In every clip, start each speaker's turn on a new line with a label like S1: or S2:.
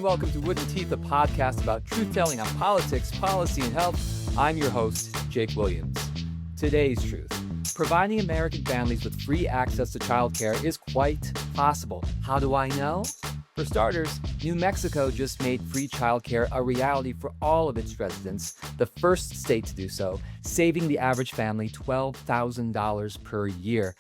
S1: welcome to Wooden Teeth, a podcast about truth-telling on politics, policy, and health. I'm your host, Jake Williams. Today's truth: providing American families with free access to childcare is quite possible. How do I know? For starters, New Mexico just made free childcare a reality for all of its residents, the first state to do so, saving the average family $12,000 per year.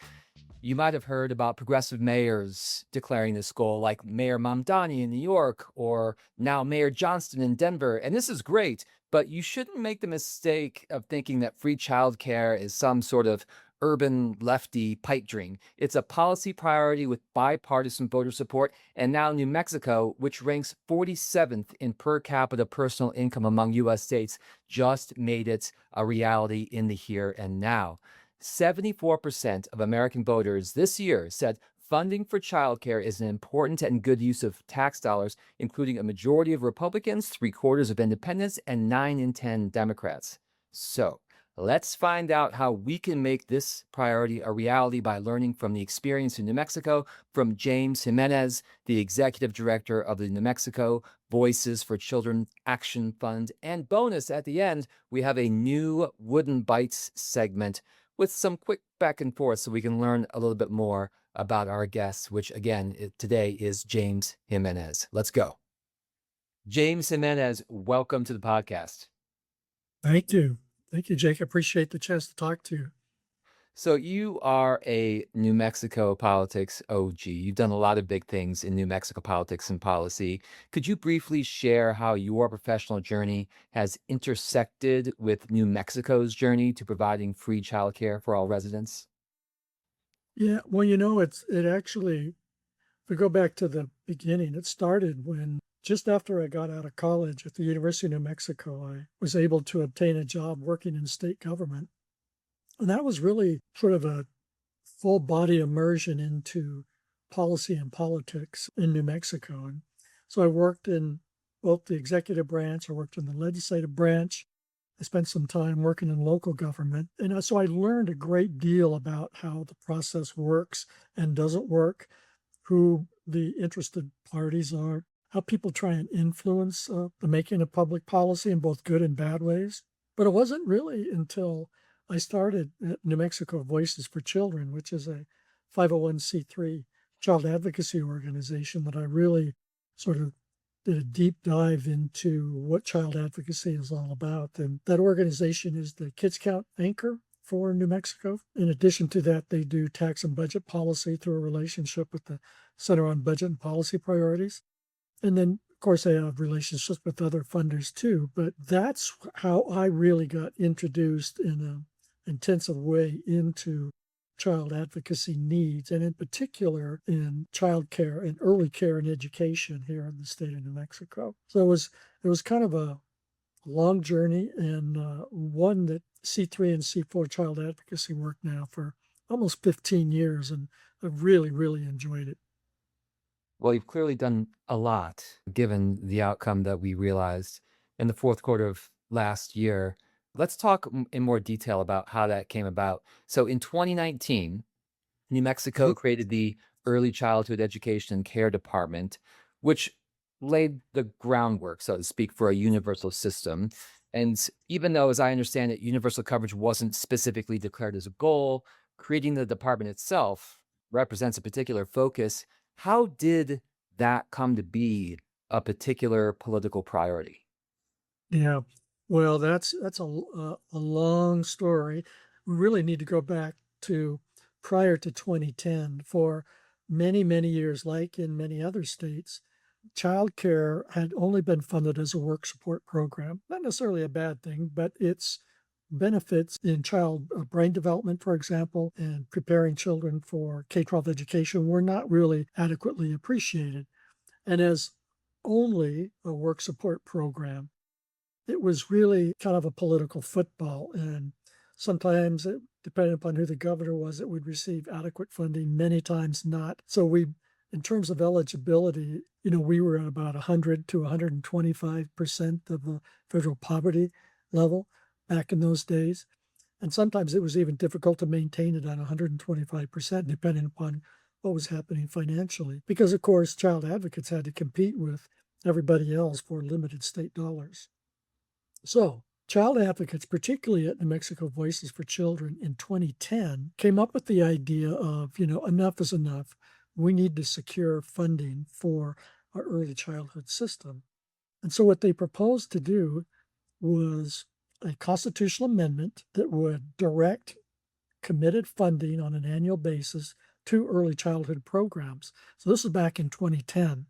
S1: You might have heard about progressive mayors declaring this goal, like Mayor Mamdani in New York, or now Mayor Johnston in Denver. And this is great, but you shouldn't make the mistake of thinking that free childcare is some sort of urban lefty pipe dream. It's a policy priority with bipartisan voter support. And now New Mexico, which ranks 47th in per capita personal income among U.S. states, just made it a reality in the here and now. 74% of American voters this year said funding for childcare is an important and good use of tax dollars, including a majority of Republicans, 3/4 of independents, and 9 in 10 Democrats. So let's find out how we can make this priority a reality by learning from the experience in New Mexico from James Jimenez, the executive director of the New Mexico Voices for Children Action Fund. And bonus, at the end, we have a new Wooden Bites segment with some quick back and forth so we can learn a little bit more about our guest, which again, today is James Jimenez. Let's go. James Jimenez, welcome to the podcast.
S2: Thank you. Thank you, Jake. I appreciate the chance to talk to you.
S1: So you are a New Mexico politics OG. You've done a lot of big things in New Mexico politics and policy. Could you briefly share how your professional journey has intersected with New Mexico's journey to providing free childcare for all residents?
S2: Yeah, well, it actually, if we go back to the beginning, it started when just after I got out of college at the University of New Mexico, I was able to obtain a job working in state government. And that was really sort of a full body immersion into policy and politics in New Mexico. And so I worked in both the executive branch, I worked in the legislative branch. I spent some time working in local government. And so I learned a great deal about how the process works and doesn't work, who the interested parties are, how people try and influence the making of public policy in both good and bad ways. But it wasn't really until I started at New Mexico Voices for Children, which is a 501c3 child advocacy organization, that I really sort of did a deep dive into what child advocacy is all about. And that organization is the Kids Count anchor for New Mexico. In addition to that, they do tax and budget policy through a relationship with the Center on Budget and Policy Priorities. And then, of course, they have relationships with other funders too. But that's how I really got introduced in an intensive way into child advocacy needs, and in particular in child care and early care and education here in the state of New Mexico. So it was kind of a long journey, and one that C3 and C4 child advocacy work now for almost 15 years, and I've really, really enjoyed it.
S1: Well, you've clearly done a lot, given the outcome that we realized in the fourth quarter of last year. Let's talk in more detail about how that came about. So in 2019, New Mexico created the Early Childhood Education and Care Department, which laid the groundwork, so to speak, for a universal system. And even though, as I understand it, universal coverage wasn't specifically declared as a goal, creating the department itself represents a particular focus. How did that come to be a particular political priority?
S2: Yeah, well, that's a long story. We really need to go back to prior to 2010. For many, many years, like in many other states, childcare had only been funded as a work support program. Not necessarily a bad thing, but its benefits in child brain development, for example, and preparing children for K-12 education were not really adequately appreciated. And as only a work support program, it was really kind of a political football. And sometimes, depending upon who the governor was, it would receive adequate funding, many times not. So in terms of eligibility, we were at about 100 to 125% of the federal poverty level back in those days. And sometimes it was even difficult to maintain it on 125%, depending upon what was happening financially. Because, of course, child advocates had to compete with everybody else for limited state dollars. So, child advocates, particularly at New Mexico Voices for Children in 2010, came up with the idea of, enough is enough. We need to secure funding for our early childhood system. And so, what they proposed to do was a constitutional amendment that would direct committed funding on an annual basis to early childhood programs. So this was back in 2010.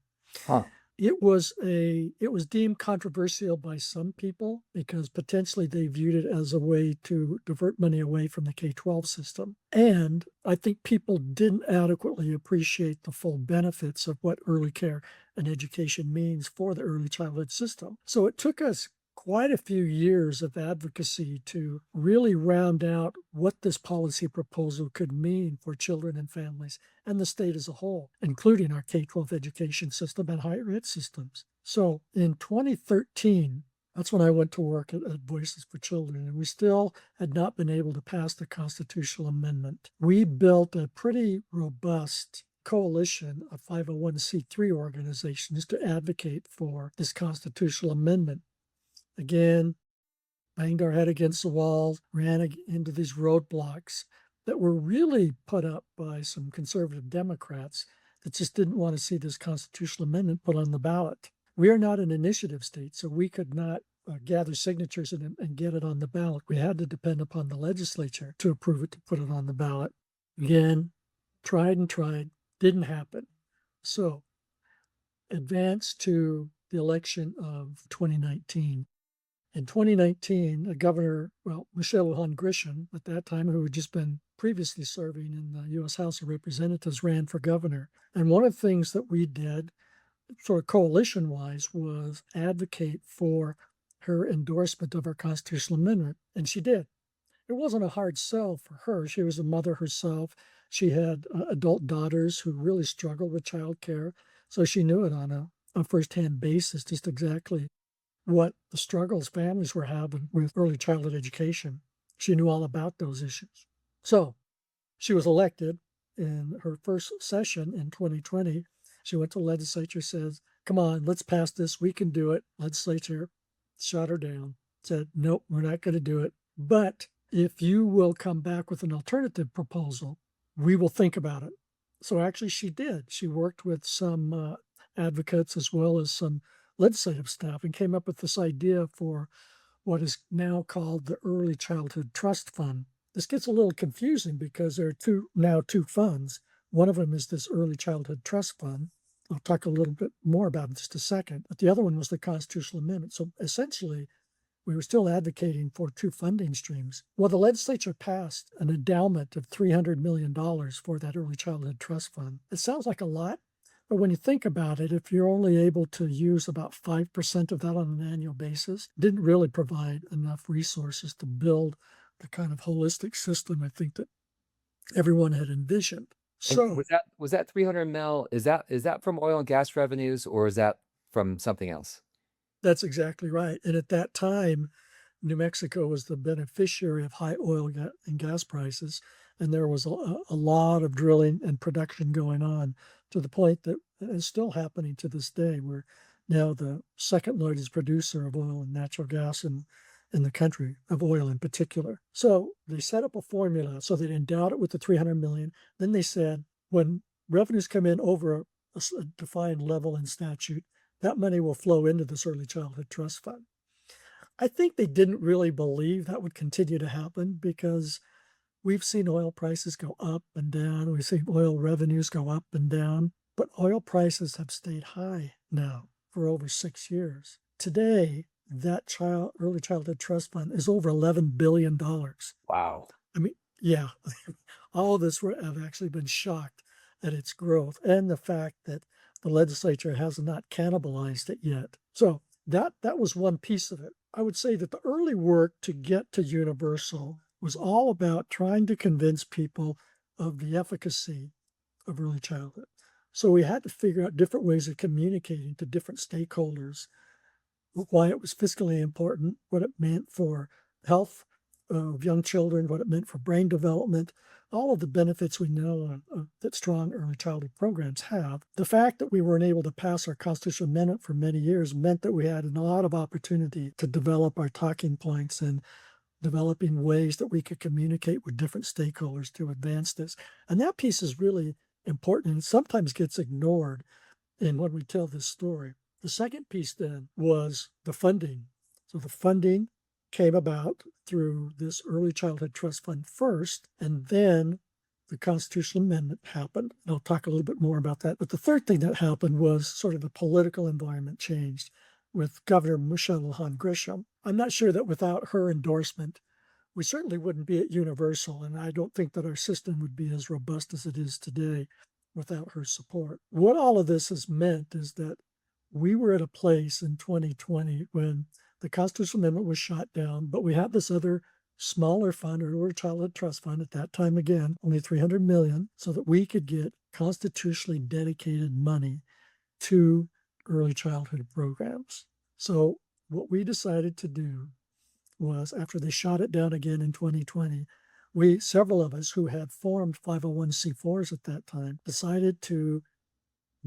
S1: Huh.
S2: It was deemed controversial by some people because potentially they viewed it as a way to divert money away from the K-12 system. And I think people didn't adequately appreciate the full benefits of what early care and education means for the early childhood system. So it took us quite a few years of advocacy to really round out what this policy proposal could mean for children and families and the state as a whole, including our K-12 education system and higher ed systems. So in 2013, that's when I went to work at Voices for Children, and we still had not been able to pass the constitutional amendment. We built a pretty robust coalition of 501c3 organizations to advocate for this constitutional amendment. Again, banged our head against the wall, ran into these roadblocks that were really put up by some conservative Democrats that just didn't want to see this constitutional amendment put on the ballot. We are not an initiative state, so we could not gather signatures and get it on the ballot. We had to depend upon the legislature to approve it, to put it on the ballot. Again, tried and tried, didn't happen. So, advance to the election of 2019. In 2019, Michelle Lujan Grisham, at that time, who had just been previously serving in the U.S. House of Representatives, ran for governor. And one of the things that we did, sort of coalition-wise, was advocate for her endorsement of our constitutional amendment. And she did. It wasn't a hard sell for her. She was a mother herself. She had adult daughters who really struggled with childcare. So she knew it on a firsthand basis, just exactly what the struggles families were having with early childhood education. She knew all about those issues. So she was elected in her first session in 2020. She went to the legislature, says, come on, let's pass this. We can do it. Legislature shut her down, said, nope, we're not going to do it. But if you will come back with an alternative proposal, we will think about it. So actually she did. She worked with some advocates as well as some legislative staff and came up with this idea for what is now called the Early Childhood Trust Fund. This gets a little confusing because there are now two funds. One of them is this Early Childhood Trust Fund. I'll talk a little bit more about it in just a second. But the other one was the constitutional amendment. So essentially, we were still advocating for two funding streams. Well, the legislature passed an endowment of $300 million for that Early Childhood Trust Fund. It sounds like a lot, but when you think about it, if you're only able to use about 5% of that on an annual basis, it didn't really provide enough resources to build the kind of holistic system I think that everyone had envisioned. So
S1: was that 300 mil? Is that from oil and gas revenues, or is that from something else?
S2: that's exactly right. And at that time, New Mexico was the beneficiary of high oil and gas prices, and there was a lot of drilling and production going on to the point that is still happening to this day. We're now the second largest producer of oil and natural gas in the country, of oil in particular. So they set up a formula. So they endowed it with the 300 million. Then they said when revenues come in over a defined level in statute, that money will flow into this early childhood trust fund. I think they didn't really believe that would continue to happen because we've seen oil prices go up and down. We've seen oil revenues go up and down, but oil prices have stayed high now for over 6 years. Today, that early childhood trust fund is over $11 billion.
S1: Wow.
S2: I mean, yeah, all of us have actually been shocked at its growth and the fact that the legislature has not cannibalized it yet. So that was one piece of it. I would say that the early work to get to universal was all about trying to convince people of the efficacy of early childhood. So we had to figure out different ways of communicating to different stakeholders why it was fiscally important, what it meant for health, of young children, what it meant for brain development, all of the benefits we know that strong early childhood programs have. The fact that we weren't able to pass our constitutional amendment for many years meant that we had a lot of opportunity to develop our talking points and developing ways that we could communicate with different stakeholders to advance this. And that piece is really important and sometimes gets ignored in when we tell this story. The second piece then was the funding. So the funding came about through this early childhood trust fund first, and then the constitutional amendment happened. And I'll talk a little bit more about that. But the third thing that happened was sort of the political environment changed with Governor Michelle Lujan Grisham. I'm not sure that without her endorsement, we certainly wouldn't be at Universal, and I don't think that our system would be as robust as it is today without her support. What all of this has meant is that we were at a place in 2020 when the constitutional amendment was shot down, but we had this other smaller fund, early childhood trust fund at that time, again, only 300 million, so that we could get constitutionally dedicated money to early childhood programs. So what we decided to do was, after they shot it down again in 2020, several of us who had formed 501c4s at that time, decided to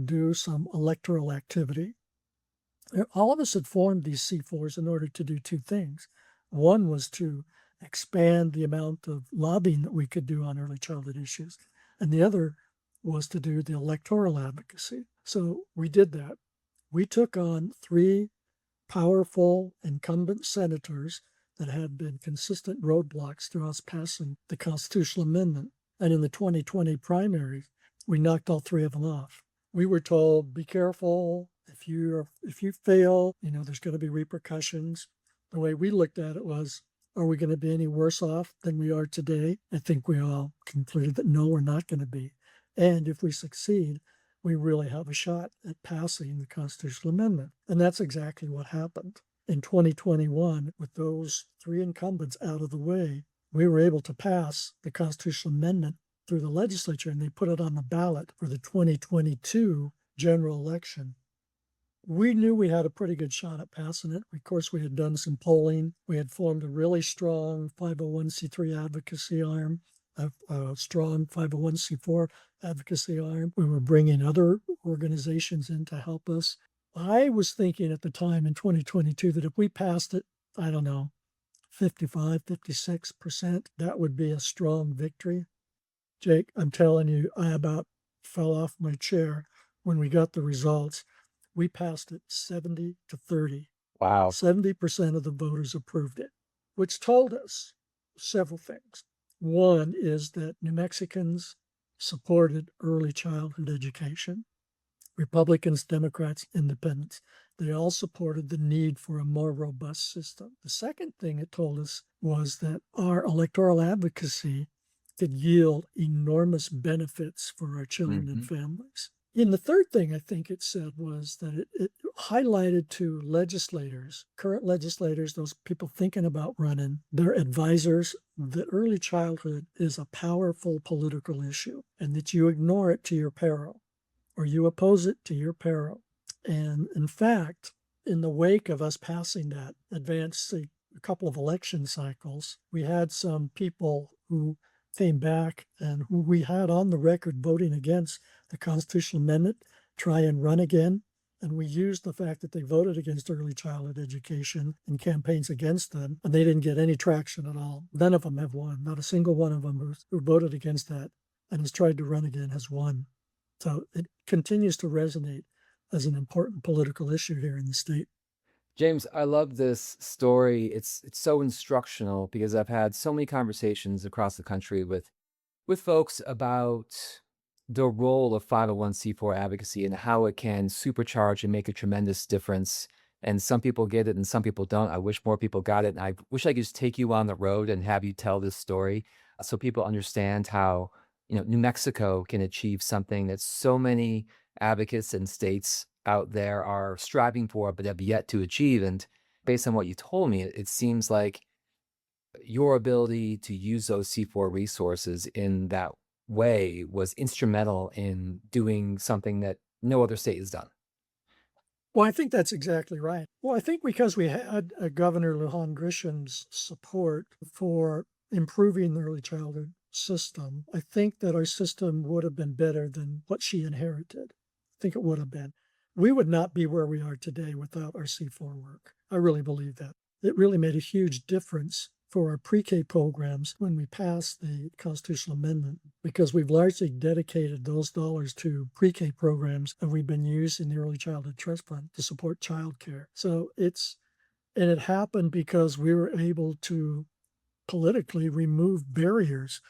S2: do some electoral activity. All of us had formed these C4s in order to do two things. One was to expand the amount of lobbying that we could do on early childhood issues, and the other was to do the electoral advocacy. So we did that. We took on 3 powerful incumbent senators that had been consistent roadblocks to us passing the constitutional amendment. And in the 2020 primaries, we knocked all 3 of them off. We were told, be careful. If you fail, there's going to be repercussions. The way we looked at it was, are we going to be any worse off than we are today? I think we all concluded that no, we're not going to be. And if we succeed, we really have a shot at passing the constitutional amendment. And that's exactly what happened. In 2021, with those 3 incumbents out of the way, we were able to pass the constitutional amendment through the legislature, and they put it on the ballot for the 2022 general election. We knew we had a pretty good shot at passing it. Of course, we had done some polling. We had formed a really strong 501c3 advocacy arm, a strong 501c4 advocacy arm. We were bringing other organizations in to help us. I was thinking at the time in 2022 that if we passed it, 55, 56%, that would be a strong victory. Jake, I'm telling you, I about fell off my chair when we got the results. We passed it 70-30.
S1: Wow.
S2: 70% of the voters approved it, which told us several things. One is that New Mexicans supported early childhood education. Republicans, Democrats, Independents, they all supported the need for a more robust system. The second thing it told us was that our electoral advocacy could yield enormous benefits for our children and families. And the third thing I think it said was that it highlighted to legislators, current legislators, those people thinking about running, their advisors, that early childhood is a powerful political issue and that you ignore it to your peril, or you oppose it to your peril. And in fact, in the wake of us passing that, advanced a couple of election cycles, we had some people who came back and who we had on the record voting against the constitutional amendment try and run again. And we used the fact that they voted against early childhood education in campaigns against them, and they didn't get any traction at all. None of them have won. Not a single one of them who voted against that and has tried to run again has won. So it continues to resonate as an important political issue here in the state.
S1: James, I love this story. It's so instructional because I've had so many conversations across the country with folks about the role of 501c4 advocacy and how it can supercharge and make a tremendous difference. And some people get it and some people don't. I wish more people got it. And I wish I could just take you on the road and have you tell this story so people understand how, New Mexico can achieve something that so many advocates and states out there are striving for, but have yet to achieve. And based on what you told me, it seems like your ability to use those C4 resources in that way was instrumental in doing something that no other state has done.
S2: Well, I think that's exactly right. Well, I think because we had Governor Lujan Grisham's support for improving the early childhood system, I think that our system would have been better than what she inherited. I think it would have been. We would not be where we are today without our C4 work. I really believe that. It really made a huge difference for our pre-K programs when we passed the constitutional amendment, because we've largely dedicated those dollars to pre-K programs, and we've been using the Early Childhood Trust Fund to support childcare. So and it happened because we were able to politically remove barriers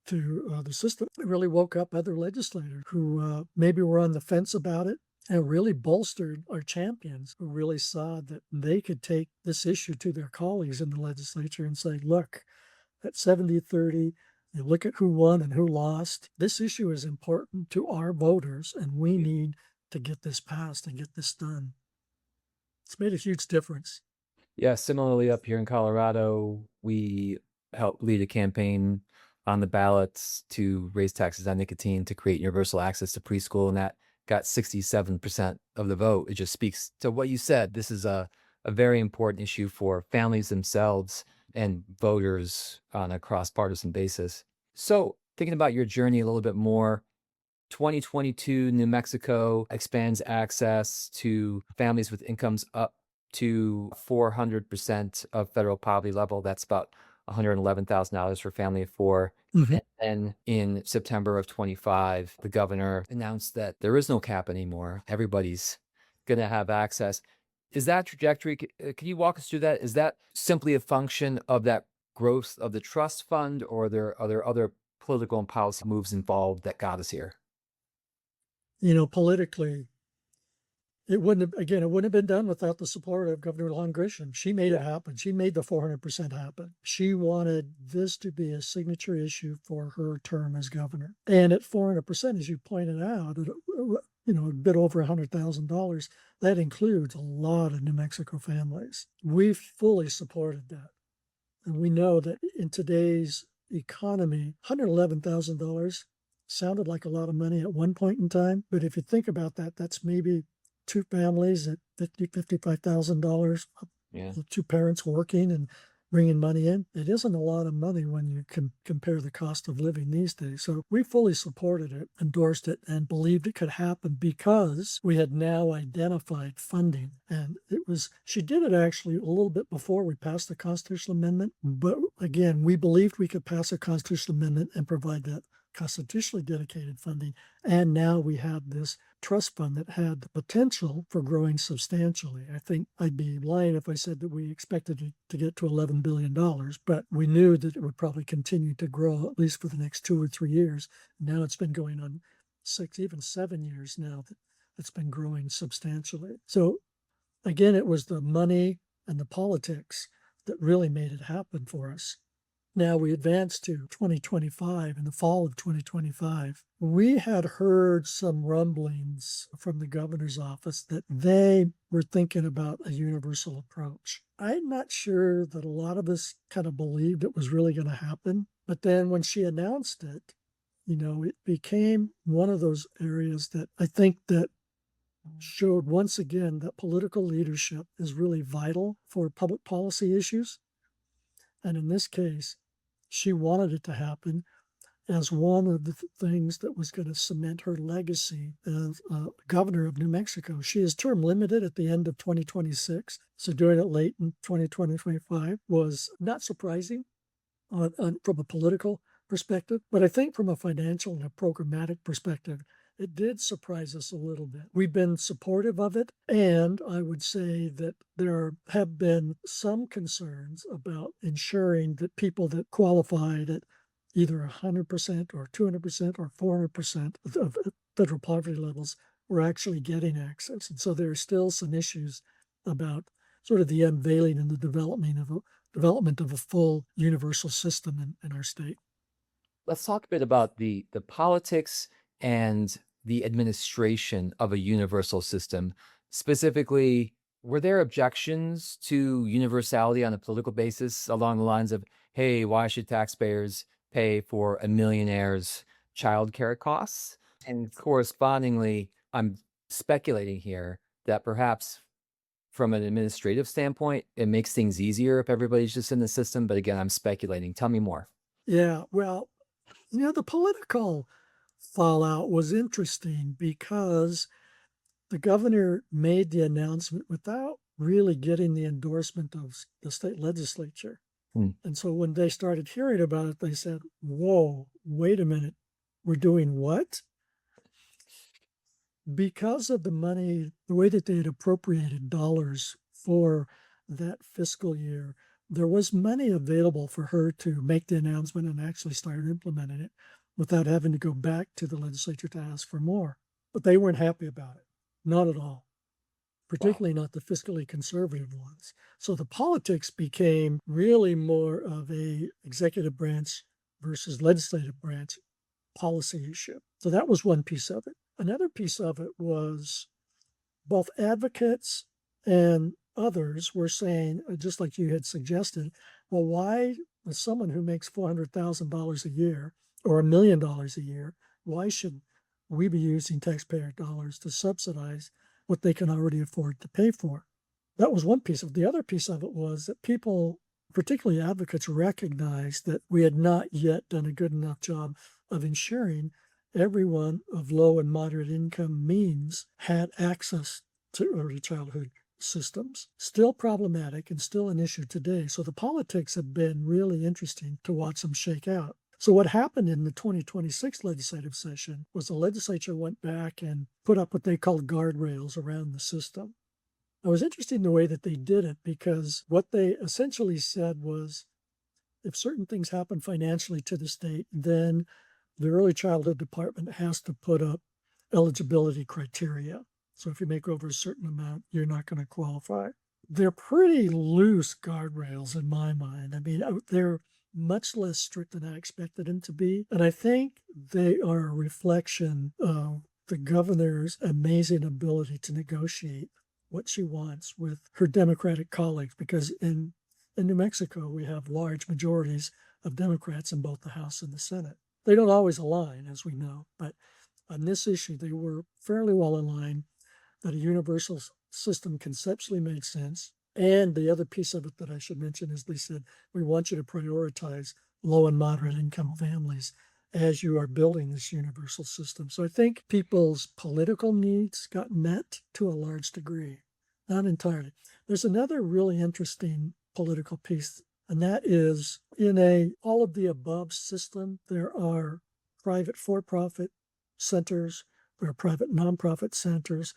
S2: to the system. It really woke up other legislators who maybe were on the fence about it, and really bolstered our champions who really saw that they could take this issue to their colleagues in the legislature and say, look, at 70-30, you look at who won and who lost. This issue is important to our voters, and we need to get this passed and get this done. It's made a huge difference.
S1: Yeah, similarly up here in Colorado, we helped lead a campaign on the ballots to raise taxes on nicotine to create universal access to preschool, and that got 67% of the vote. It just speaks to what you said. This is a very important issue for families themselves and voters on a cross-partisan basis. So, thinking about your journey a little bit more, 2022, New Mexico expands access to families with incomes up to 400% of federal poverty level. That's about $111,000 for a family of four.
S2: Mm-hmm.
S1: And in September of 25, the governor announced that there is no cap anymore. Everybody's going to have access. Is that trajectory? Can you walk us through that? Is that simply a function of that growth of the trust fund, or are there other political and policy moves involved that got us here?
S2: Politically, it wouldn't have been done without the support of Governor Lon Grisham. She made it happen. She made the 400% happen. She wanted this to be a signature issue for her term as governor. And at 400%, as you pointed out, a bit over $100,000, that includes a lot of New Mexico families. We fully supported that. And we know that in today's economy, $111,000 sounded like a lot of money at one point in time. But if you think about that, that's maybe two families at $55,000,
S1: Yeah.
S2: two parents working and bringing money in. It isn't a lot of money when you can compare the cost of living these days. So we fully supported it, endorsed it, and believed it could happen because we had now identified funding. And she did it actually a little bit before we passed the constitutional amendment. But again, we believed we could pass a constitutional amendment and provide that constitutionally dedicated funding. And now we have this trust fund that had the potential for growing substantially. I think I'd be lying if I said that we expected it to get to $11 billion, but we knew that it would probably continue to grow at least for the next 2 or 3 years. Now it's been going on 6, even 7 years now that it's been growing substantially. So again, it was the money and the politics that really made it happen for us. Now we advance to 2025, in the fall of 2025. We had heard some rumblings from the governor's office that they were thinking about a universal approach. I'm not sure that a lot of us kind of believed it was really going to happen. But then when she announced it, it became one of those areas that I think that showed once again that political leadership is really vital for public policy issues. And in this case, she wanted it to happen as one of the things that was going to cement her legacy as governor of New Mexico. She is term limited at the end of 2026. So doing it late in 2025 was not surprising from a political perspective. But I think from a financial and a programmatic perspective, it did surprise us a little bit. We've been supportive of it, and I would say that there have been some concerns about ensuring that people that qualified at either 100% or 200% or 400% of federal poverty levels were actually getting access. And so there are still some issues about sort of the unveiling and the development of a full universal system in our state.
S1: Let's talk a bit about the politics and the administration of a universal system. Specifically, were there objections to universality on a political basis along the lines of, hey, why should taxpayers pay for a millionaire's childcare costs? And correspondingly, I'm speculating here that perhaps from an administrative standpoint, it makes things easier if everybody's just in the system. But again, I'm speculating. Tell me more.
S2: Yeah, well, the political fallout was interesting because the governor made the announcement without really getting the endorsement of the state legislature.
S1: Hmm.
S2: And so when they started hearing about it, they said, whoa, wait a minute, we're doing what? Because of the money, the way that they had appropriated dollars for that fiscal year, there was money available for her to make the announcement and actually start implementing it without having to go back to the legislature to ask for more. But they weren't happy about it, not at all,
S1: Wow.
S2: particularly not the fiscally conservative ones. So the politics became really more of a executive branch versus legislative branch policy issue. So that was one piece of it. Another piece of it was both advocates and others were saying, just like you had suggested, well, why is someone who makes $400,000 a year or $1 million a year, why should we be using taxpayer dollars to subsidize what they can already afford to pay for? That was one piece of it. The other piece of it was that people, particularly advocates, recognized that we had not yet done a good enough job of ensuring everyone of low and moderate income means had access to early childhood systems. Still problematic and still an issue today. So the politics have been really interesting to watch them shake out. So what happened in the 2026 legislative session was the legislature went back and put up what they called guardrails around the system. It was interesting the way that they did it because what they essentially said was if certain things happen financially to the state, then the early childhood department has to put up eligibility criteria. So if you make over a certain amount, you're not going to qualify. They're pretty loose guardrails in my mind. I mean, they're much less strict than I expected them to be. And I think they are a reflection of the governor's amazing ability to negotiate what she wants with her Democratic colleagues, because in New Mexico, we have large majorities of Democrats in both the House and the Senate. They don't always align, as we know, but on this issue, they were fairly well in line that a universal system conceptually made sense. And the other piece of it that I should mention is they said, we want you to prioritize low and moderate income families as you are building this universal system. So I think people's political needs got met to a large degree, not entirely. There's another really interesting political piece, and that is in a all of the above system, there are private for-profit centers, there are private nonprofit centers,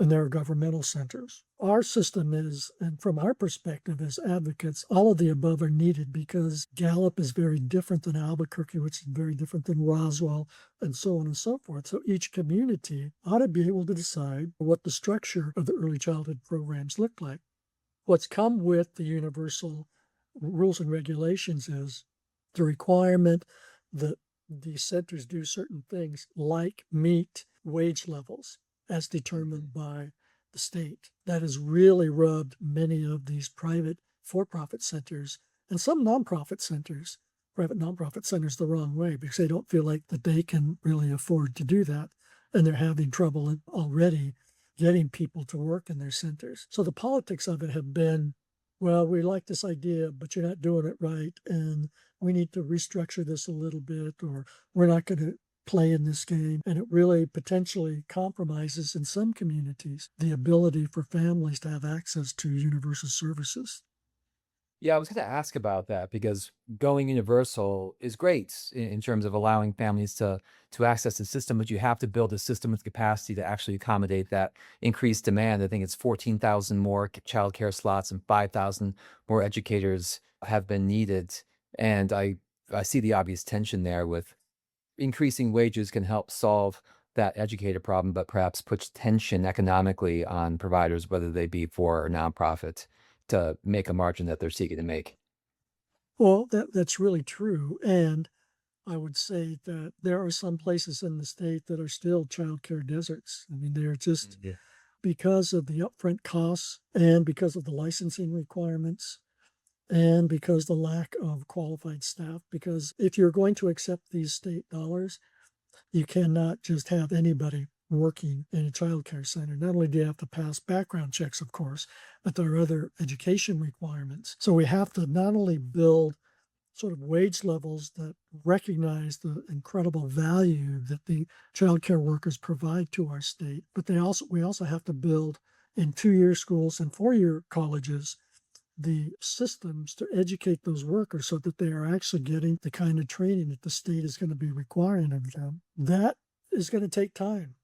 S2: and there are governmental centers. Our system is, and from our perspective as advocates, all of the above are needed because Gallup is very different than Albuquerque, which is very different than Roswell, and so on and so forth. So each community ought to be able to decide what the structure of the early childhood programs look like. What's come with the universal rules and regulations is the requirement that the centers do certain things like meet wage levels as determined by the state. That has really rubbed many of these private for-profit centers and some nonprofit centers, private nonprofit centers, the wrong way because they don't feel like that they can really afford to do that. And they're having trouble already getting people to work in their centers. So the politics of it have been, well, we like this idea, but you're not doing it right. And we need to restructure this a little bit, or we're not going to play in this game. And it really potentially compromises in some communities the ability for families to have access to universal services.
S1: Yeah, I was going to ask about that because going universal is great in terms of allowing families to access the system, but you have to build a system with capacity to actually accommodate that increased demand. I think it's 14,000 more childcare slots and 5,000 more educators have been needed. And I see the obvious tension there with increasing wages can help solve that educator problem, but perhaps puts tension economically on providers, whether they be for or nonprofit, to make a margin that they're seeking to make.
S2: Well, that's really true. And I would say that there are some places in the state that are still childcare deserts. I mean, they're just
S1: Yeah.
S2: because of the upfront costs and because of the licensing requirements and because the lack of qualified staff. Because if you're going to accept these state dollars, you cannot just have anybody working in a childcare center. Not only do you have to pass background checks, of course, but there are other education requirements. So we have to not only build sort of wage levels that recognize the incredible value that the childcare workers provide to our state, but we also have to build in 2-year schools and 4-year colleges the systems to educate those workers so that they are actually getting the kind of training that the state is going to be requiring of them. That is going to take time.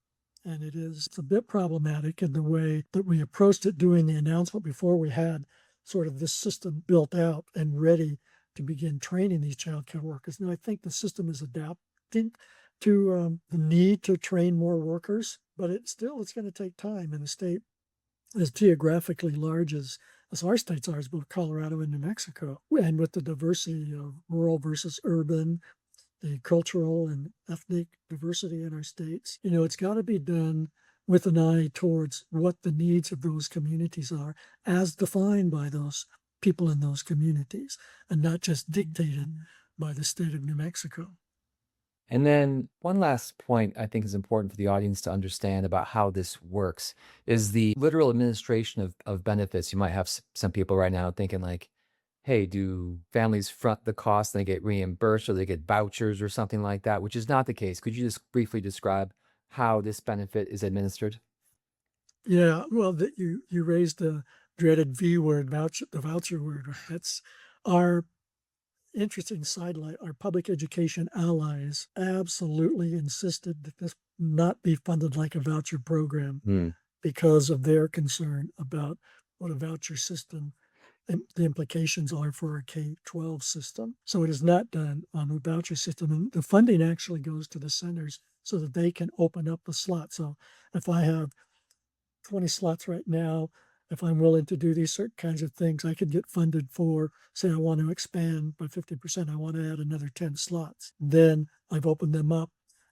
S2: And it's a bit problematic in the way that we approached it doing the announcement before we had sort of this system built out and ready to begin training these childcare workers. Now, I think the system is adapting to the need to train more workers, but it's going to take time. And the state as geographically large as our states are, as both Colorado and New Mexico, and with the diversity of rural versus urban, the cultural and ethnic diversity in our states, it's got to be done with an eye towards what the needs of those communities are as defined by those people in those communities and not just dictated by the state of New Mexico.
S1: And then one last point I think is important for the audience to understand about how this works is the literal administration of benefits. You might have some people right now thinking like, hey, do families front the cost and they get reimbursed or they get vouchers or something like that, which is not the case. Could you just briefly describe how this benefit is administered?
S2: Yeah, well, you raised the dreaded V word, the voucher word. Right? That's our interesting sidelight. Our public education allies absolutely insisted that this not be funded like a voucher program because of their concern about what a voucher system and the implications are for a K-12 system. So it is not done on a voucher system. And the funding actually goes to the centers so that they can open up the slot. So if I have 20 slots right now, if I'm willing to do these certain kinds of things, I could get funded for, say, I want to expand by 50%, I want to add another 10 slots. Then I've opened them up.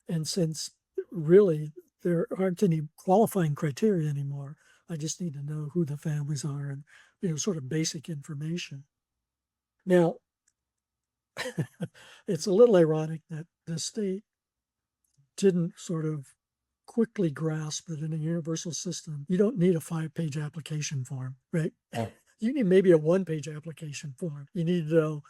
S2: And since really there aren't any qualifying criteria anymore, I just need to know who the families are and, sort of basic information. Now, it's a little ironic that the state didn't sort of quickly grasp that in a universal system, you don't need a 5-page application form, right?
S1: Oh.
S2: You need maybe a 1-page application form. You need to know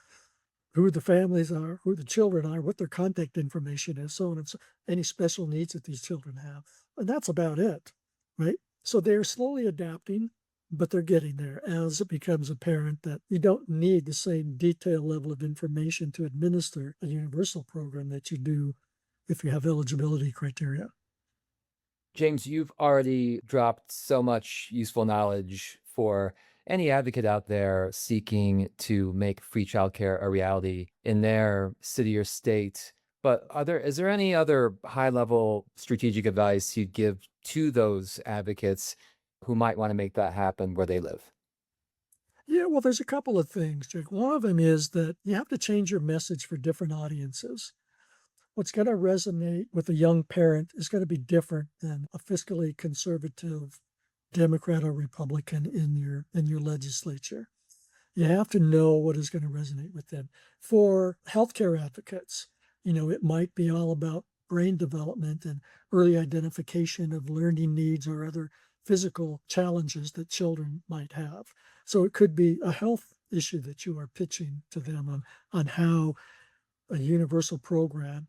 S2: who the families are, who the children are, what their contact information is, so on and so, any special needs that these children have. And that's about it, right? So they're slowly adapting, but they're getting there as it becomes apparent that you don't need the same detailed level of information to administer a universal program that you do if you have eligibility criteria.
S1: James, you've already dropped so much useful knowledge for any advocate out there seeking to make free childcare a reality in their city or state. But is there any other high-level strategic advice you'd give to those advocates who might want to make that happen where they live?
S2: Yeah, well, there's a couple of things, Jake. One of them is that you have to change your message for different audiences. What's going to resonate with a young parent is going to be different than a fiscally conservative Democrat or Republican in your legislature. You have to know what is going to resonate with them. For healthcare advocates, it might be all about brain development and early identification of learning needs or other physical challenges that children might have. So it could be a health issue that you are pitching to them on how a universal program,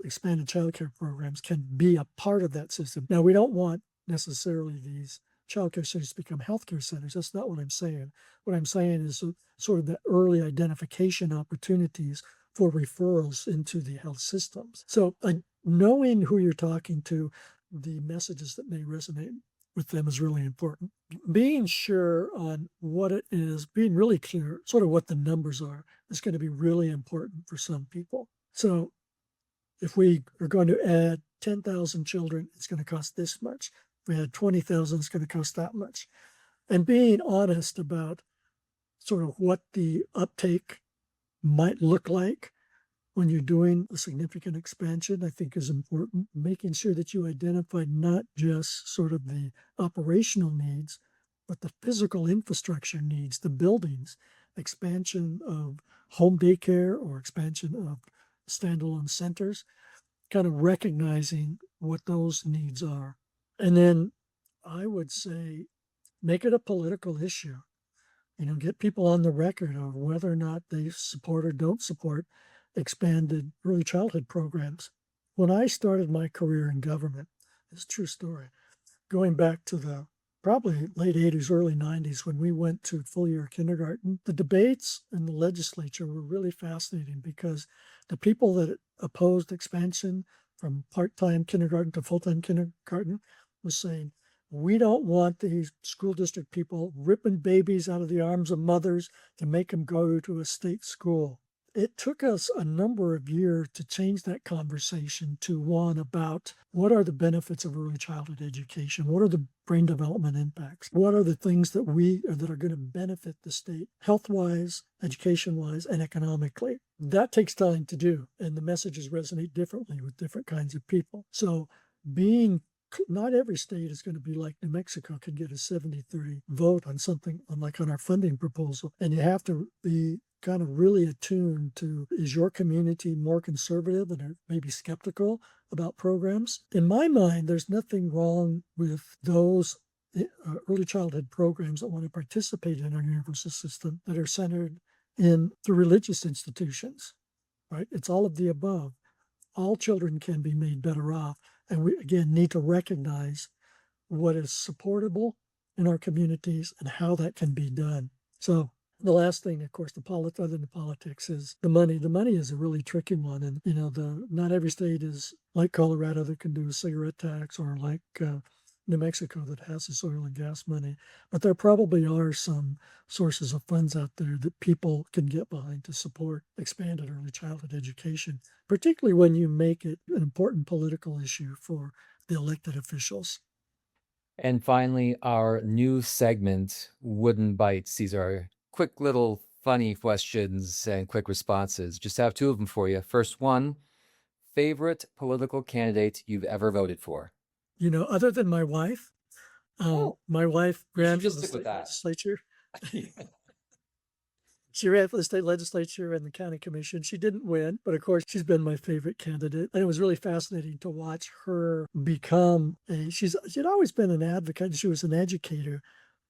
S2: expanded childcare programs, can be a part of that system. Now, we don't want necessarily these childcare centers to become healthcare centers. That's not what I'm saying. What I'm saying is sort of the early identification opportunities for referrals into the health systems. So knowing who you're talking to, the messages that may resonate with them is really important. Being sure on what it is, being really clear, sort of what the numbers are, is going to be really important for some people. So if we are going to add 10,000 children, it's going to cost this much. If we had 20,000, it's going to cost that much. And being honest about sort of what the uptake might look like when you're doing a significant expansion, I think is important. Making sure that you identify not just sort of the operational needs, but the physical infrastructure needs, the buildings, expansion of home daycare or expansion of standalone centers, kind of recognizing what those needs are. And then I would say make it a political issue. Get people on the record of whether or not they support or don't support expanded early childhood programs. When I started my career in government, it's a true story, going back to the probably late 80s, early 90s, when we went to full year kindergarten, the debates in the legislature were really fascinating because the people that opposed expansion from part-time kindergarten to full-time kindergarten was saying, we don't want these school district people ripping babies out of the arms of mothers to make them go to a state school. It took us a number of years to change that conversation to one about what are the benefits of early childhood education? What are the brain development impacts? What are the things that are going to benefit the state health-wise, education-wise, and economically? That takes time to do, and the messages resonate differently with different kinds of people. So not every state is going to be like New Mexico can get a 70-30 vote on something on our funding proposal. And you have to be kind of really attuned to, is your community more conservative and are maybe skeptical about programs? In my mind, there's nothing wrong with those early childhood programs that want to participate in our universal system that are centered in the religious institutions, right? It's all of the above. All children can be made better off. And we, again, need to recognize what is supportable in our communities and how that can be done. So the last thing, of course, other than the politics, is the money. The money is a really tricky one. And, not every state is like Colorado that can do a cigarette tax, or like New Mexico that has this oil and gas money. But there probably are some sources of funds out there that people can get behind to support expanded early childhood education, particularly when you make it an important political issue for the elected officials.
S1: And finally, our new segment, Wooden Bites. These are quick little funny questions and quick responses. Just have two of them for you. First one, favorite political candidate you've ever voted for?
S2: Other than my wife, my wife ran for the
S1: stick with
S2: state
S1: that.
S2: legislature. She ran for the state legislature and the county commission. She didn't win, but of course, she's been my favorite candidate. And it was really fascinating to watch her become she'd always been an advocate. She was an educator,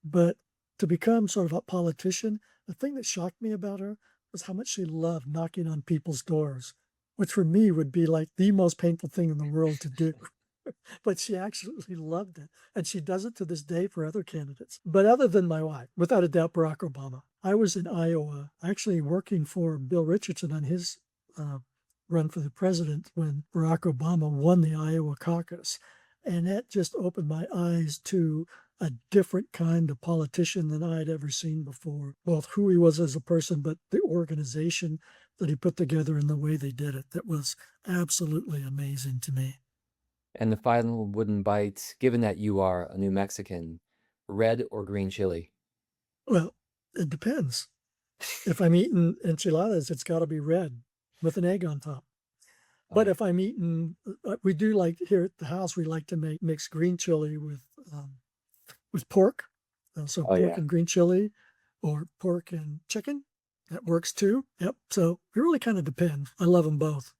S2: but to become sort of a politician, the thing that shocked me about her was how much she loved knocking on people's doors, which for me would be like the most painful thing in the world to do. But she absolutely loved it. And she does it to this day for other candidates. But other than my wife, without a doubt, Barack Obama. I was in Iowa actually working for Bill Richardson on his run for the president when Barack Obama won the Iowa caucus. And that just opened my eyes to a different kind of politician than I'd ever seen before. Both who he was as a person, but the organization that he put together and the way they did it. That was absolutely amazing to me.
S1: And the final wooden bite, given that you are a New Mexican, red or green chili?
S2: Well, it depends. If I'm eating enchiladas, it's got to be red with an egg on top. But if I'm eating, we do like here at the house, we like to mix green chili with pork. So pork and green chili, or pork and chicken. That works too. Yep. So it really kind of depends. I love them both.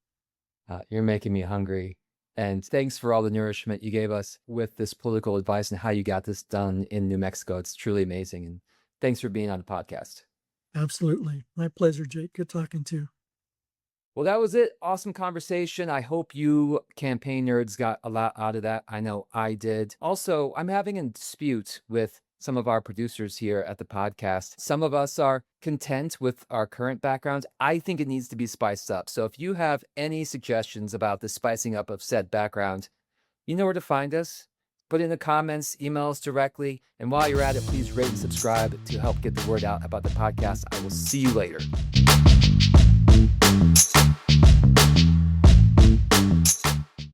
S1: You're making me hungry. And thanks for all the nourishment you gave us with this political advice and how you got this done in New Mexico. It's truly amazing. And thanks for being on the podcast.
S2: Absolutely. My pleasure, Jake. Good talking to you.
S1: Well, that was it. Awesome conversation. I hope you campaign nerds got a lot out of that. I know I did. Also, I'm having a dispute with some of our producers here at the podcast. Some of us are content with our current backgrounds. I think it needs to be spiced up. So if you have any suggestions about the spicing up of said background, you know where to find us. Put in the comments, email us directly. And while you're at it, please rate and subscribe to help get the word out about the podcast. I will see you later.